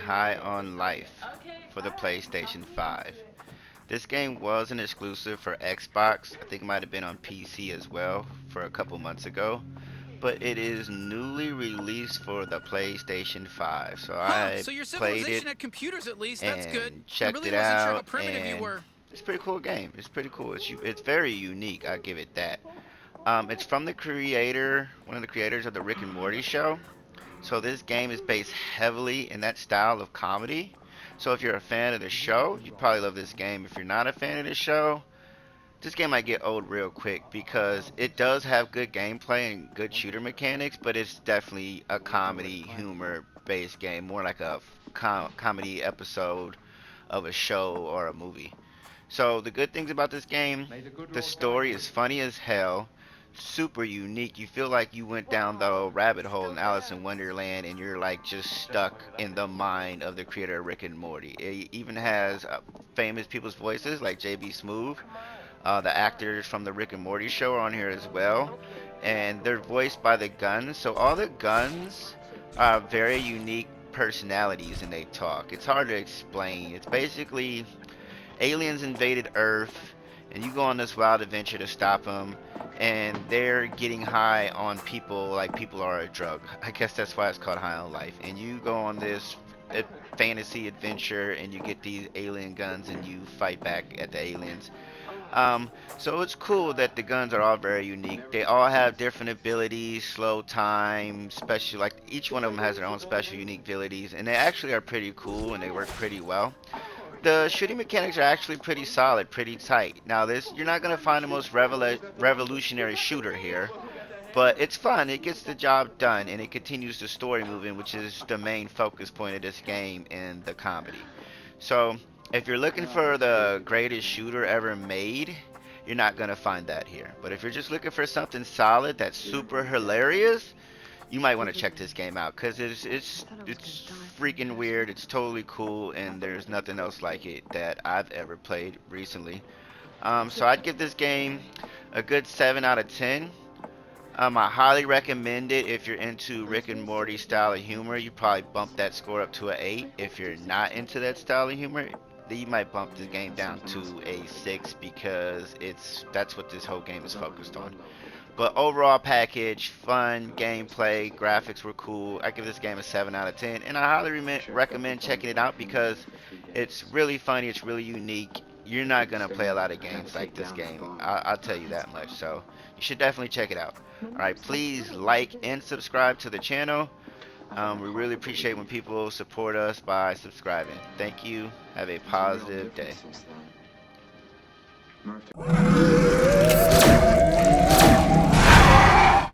High on Life for the PlayStation 5. This game was an exclusive for Xbox. I think it might have been on PC as well for a couple months ago. But it is newly released for the PlayStation 5. So Huh, I so your played it civilization had computers at least. That's good. and I checked really it wasn't sure how out, primitive you and were. it's a pretty cool game. It's pretty cool. It's very unique. I give it that. It's from the creator, one of the creators of the Rick and Morty show. So this game is based heavily in that style of comedy. So if you're a fan of the show, you probably love this game. If you're not a fan of the show, this game might get old real quick because it does have good gameplay and good shooter mechanics, but it's definitely a comedy humor based game, more like a comedy episode of a show or a movie. So the good things about this game, the story is funny as hell, super unique. You feel like you went down the rabbit hole in Alice in Wonderland and you're like just stuck in the mind of the creator of Rick and Morty. It even has famous people's voices like JB Smoove. The actors from the Rick and Morty show are on here as well, and they're voiced by the guns. So all the guns are very unique personalities and they talk. It's hard to explain. It's basically aliens invaded Earth, and you go on this wild adventure to stop them, and they're getting high on people like people are a drug. I guess that's why it's called High on Life. And you go on this uh, fantasy adventure, and you get these alien guns, and you fight back at the aliens. So it's cool that the guns are all very unique. They all have different abilities, slow time, special, like each one of them has their own special unique abilities, and they actually are pretty cool and they work pretty well. The shooting mechanics are actually pretty solid, pretty tight. Now, this you're not gonna find the most revolutionary shooter here, but it's fun. It gets the job done, and it continues the story moving, which is the main focus point of this game and the comedy. So, if you're looking for the greatest shooter ever made, you're not gonna find that here. But if you're just looking for something solid that's super hilarious, you might want to check this game out because it's freaking weird. It's totally cool, and there's nothing else like it that I've ever played recently. So I'd give this game a good 7 out of 10. I highly recommend it if you're into Rick and Morty style of humor. You probably bump that score up to an 8. If you're not into that style of humor, then you might bump the game down to a 6 because that's what this whole game is focused on. But overall package, fun, gameplay, graphics were cool. I give this game a 7 out of 10, and I highly recommend checking it out because it's really funny, it's really unique. You're not going to play a lot of games like this game. I'll tell you that much. So you should definitely check it out. Alright, please like and subscribe to the channel. We really appreciate when people support us by subscribing. Thank you. Have a positive day.